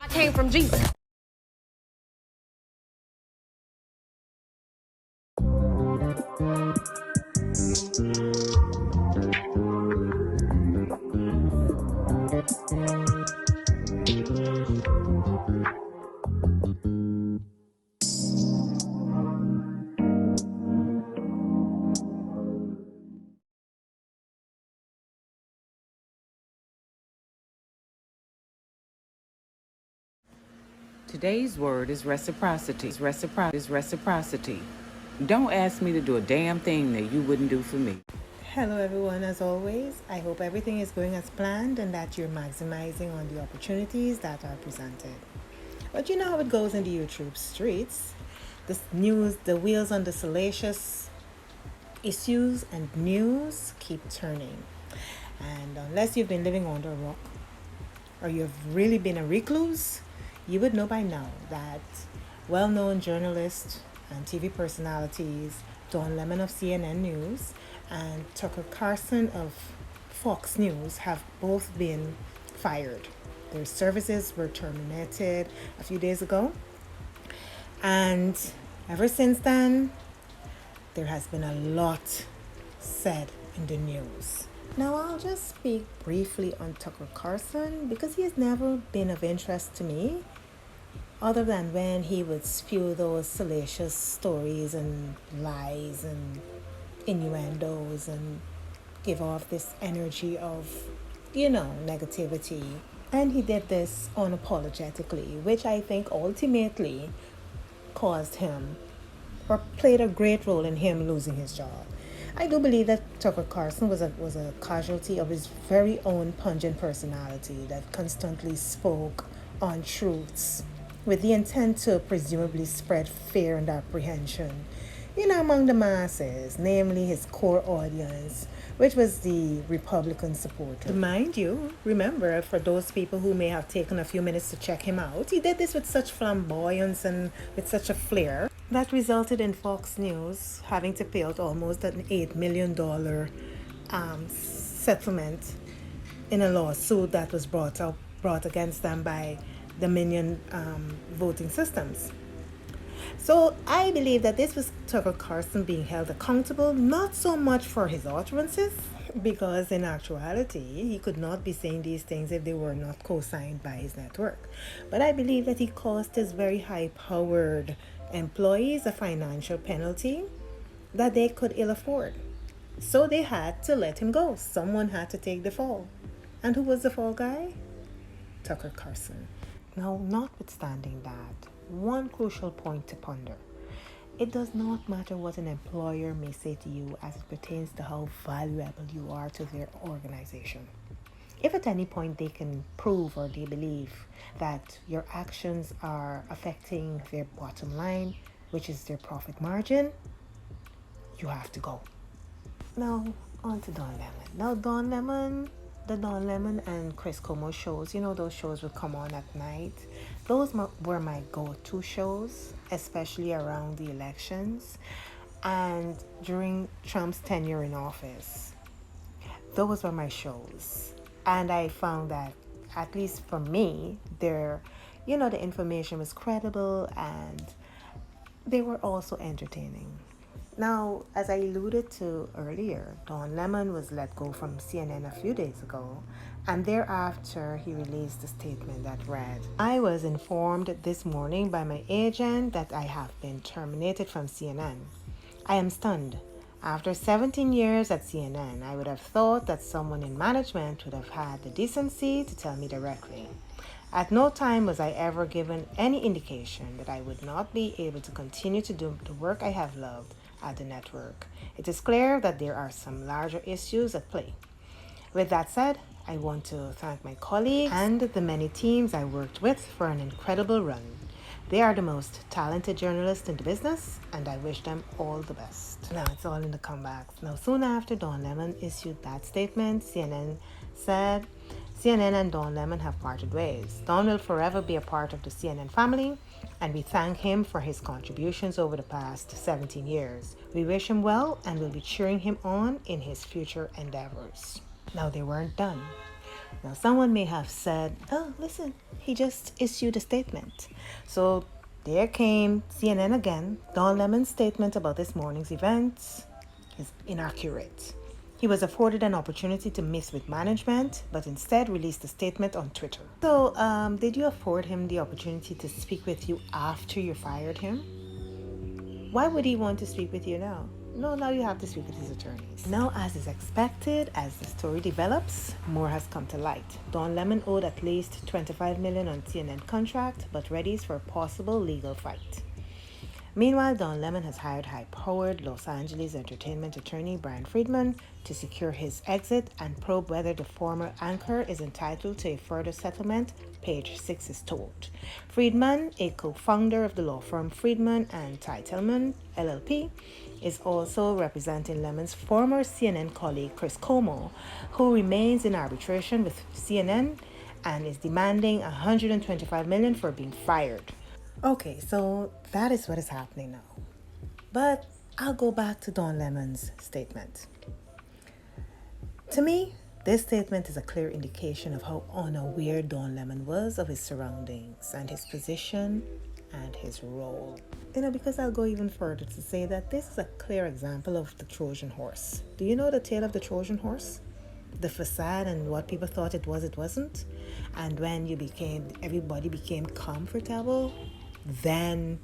came from Jesus. Today's word is reciprocity. Reciprocity. Don't ask me to do a damn thing that you wouldn't do for me. Hello everyone, as always, I hope everything is going as planned and that you're maximizing on the opportunities that are presented. But you know how it goes in the YouTube streets. The wheels on the salacious issues and news keep turning. And unless you've been living under a rock or you've really been a recluse, you would know by now that well-known journalists and TV personalities Don Lemon of CNN News and Tucker Carson of Fox News have both been fired. Their services were terminated a few days ago. And ever since then, there has been a lot said in the news. Now, I'll just speak briefly on Tucker Carson because he has never been of interest to me, other than when he would spew those salacious stories and lies and innuendos and give off this energy of, negativity. And he did this unapologetically, which I think ultimately caused him or played a great role in him losing his job. I do believe that Tucker Carlson was a casualty of his very own pungent personality that constantly spoke untruths with the intent to presumably spread fear and apprehension, among the masses, namely his core audience, which was the Republican supporter. Mind you, remember, for those people who may have taken a few minutes to check him out, he did this with such flamboyance and with such a flair that resulted in Fox News having to pay out almost an $8 million settlement in a lawsuit that was brought against them by Dominion voting systems. So I believe that this was Tucker Carlson being held accountable, not so much for his utterances, because in actuality, he could not be saying these things if they were not co-signed by his network. But I believe that he cost his very high-powered employees a financial penalty that they could ill afford. So they had to let him go. Someone had to take the fall. And who was the fall guy? Tucker Carlson. Now, notwithstanding that, one crucial point to ponder. It does not matter what an employer may say to you as it pertains to how valuable you are to their organization. If at any point they can prove or they believe that your actions are affecting their bottom line, which is their profit margin, you have to go. Now, on to Don Lemon. Now, the Don Lemon and Chris Chomo shows, those shows would come on at night. Those were my go-to shows, especially around the elections and during Trump's tenure in office. Those were my shows. And I found that, at least for me, the information was credible and they were also entertaining. Now, as I alluded to earlier, Don Lemon was let go from CNN a few days ago, and thereafter he released a statement that read, "I was informed this morning by my agent that I have been terminated from CNN. I am stunned. After 17 years at CNN, I would have thought that someone in management would have had the decency to tell me directly. At no time was I ever given any indication that I would not be able to continue to do the work I have loved at the network. It is clear that there are some larger issues at play. With that said, I want to thank my colleagues and the many teams I worked with for an incredible run. They are the most talented journalists in the business, and I wish them all the best." Now, it's all in the comebacks. Now, soon after Don Lemon issued that statement, CNN said, "CNN and Don Lemon have parted ways. Don will forever be a part of the CNN family, and we thank him for his contributions over the past 17 years. We wish him well and will be cheering him on in his future endeavors." Now, they weren't done. Now, someone may have said, oh, listen, he just issued a statement. So there came CNN again. Don Lemon's statement about this morning's events is inaccurate. He was afforded an opportunity to meet with management, but instead released a statement on Twitter. So, did you afford him the opportunity to speak with you after you fired him? Why would he want to speak with you now? No, now you have to speak with his attorneys. Now, as is expected, as the story develops, more has come to light. Don Lemon owed at least $25 million on CNN contract, but readies for a possible legal fight. Meanwhile, Don Lemon has hired high-powered Los Angeles entertainment attorney Brian Friedman to secure his exit and probe whether the former anchor is entitled to a further settlement, page 6 is told. Friedman, a co-founder of the law firm Friedman and Teitelman, LLP, is also representing Lemon's former CNN colleague Chris Chomo, who remains in arbitration with CNN and is demanding $125 million for being fired. Okay, so that is what is happening now. But I'll go back to Don Lemon's statement. To me, this statement is a clear indication of how unaware Don Lemon was of his surroundings and his position and his role. Because I'll go even further to say that this is a clear example of the Trojan horse. Do you know the tale of the Trojan horse? The facade and what people thought it was, it wasn't. And when everybody became comfortable, then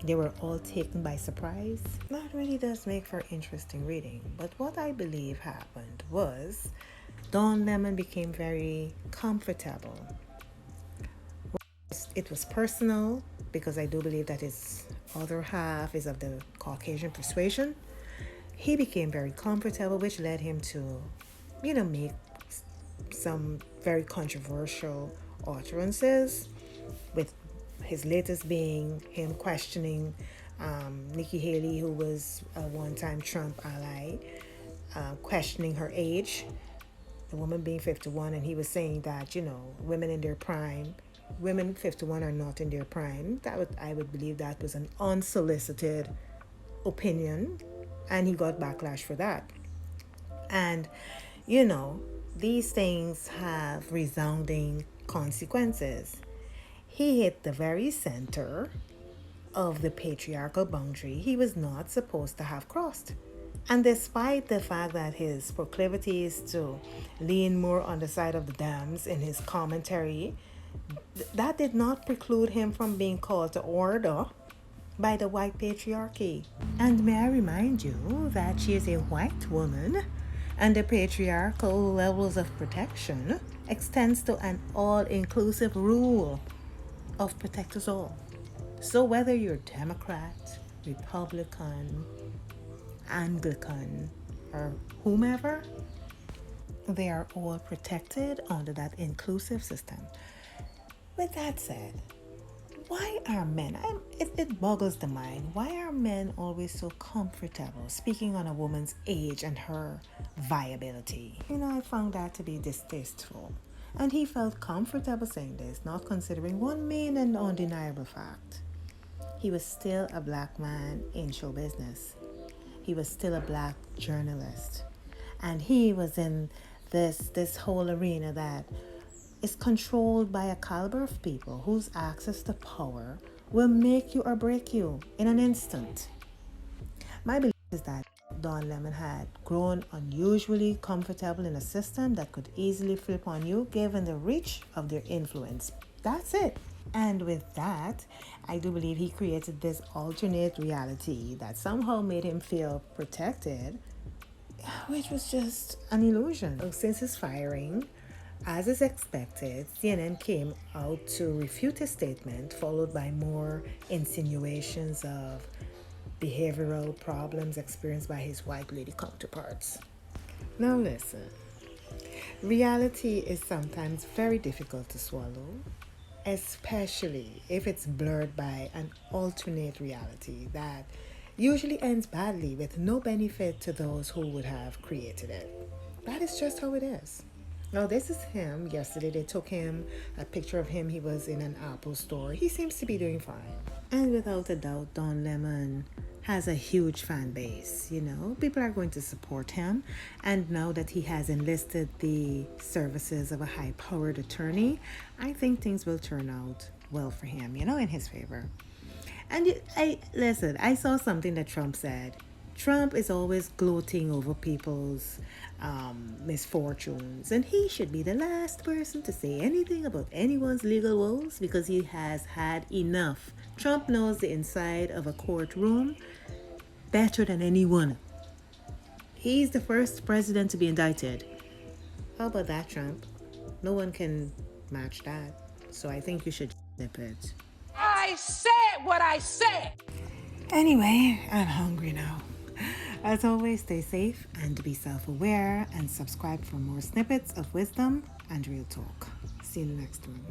they were all taken by surprise. That really does make for interesting reading. But what I believe happened was Don Lemon became very comfortable. It was personal because I do believe that his other half is of the Caucasian persuasion. He became very comfortable, which led him to, make some very controversial utterances, with his latest being him questioning Nikki Haley, who was a one-time Trump ally, questioning her age, the woman being 51, and he was saying that, women in their prime, women 51 are not in their prime. I would believe that was an unsolicited opinion, and he got backlash for that. And, these things have resounding consequences. He hit the very center of the patriarchal boundary he was not supposed to have crossed. And despite the fact that his proclivities to lean more on the side of the dams in his commentary, that did not preclude him from being called to order by the white patriarchy. And may I remind you that she is a white woman, and the patriarchal levels of protection extends to an all-inclusive rule of protect us all. So whether you're Democrat, Republican, Anglican, or whomever, they are all protected under that inclusive system. With that said, why are men, it boggles the mind, why are men always so comfortable speaking on a woman's age and her viability? I found that to be distasteful. And he felt comfortable saying this, not considering one main and undeniable fact. He was still a black man in show business. He was still a black journalist. And he was in this whole arena that is controlled by a caliber of people whose access to power will make you or break you in an instant. My belief is that Don Lemon had grown unusually comfortable in a system that could easily flip on you given the reach of their influence. That's it. And with that, I do believe he created this alternate reality that somehow made him feel protected, which was just an illusion. Since his firing, as is expected, CNN came out to refute his statement, followed by more insinuations of behavioral problems experienced by his white lady counterparts. Now listen, reality is sometimes very difficult to swallow, especially if it's blurred by an alternate reality that usually ends badly with no benefit to those who would have created it. That is just how it is. Now this is him. Yesterday they took him, a picture of him. He was in an Apple store. He seems to be doing fine. And without a doubt, Don Lemon has a huge fan base. You know, people are going to support him. And now that he has enlisted the services of a high-powered attorney, I think things will turn out well for him, you know, in his favor. And I saw something that Trump said. Trump is always gloating over people's misfortunes, and he should be the last person to say anything about anyone's legal woes because he has had enough. Trump knows the inside of a courtroom better than anyone. He's the first president to be indicted. How about that, Trump? No one can match that. So I think you should snip it. I said what I said. Anyway, I'm hungry now. As always, stay safe and be self-aware and subscribe for more snippets of wisdom and real talk. See you in the next one.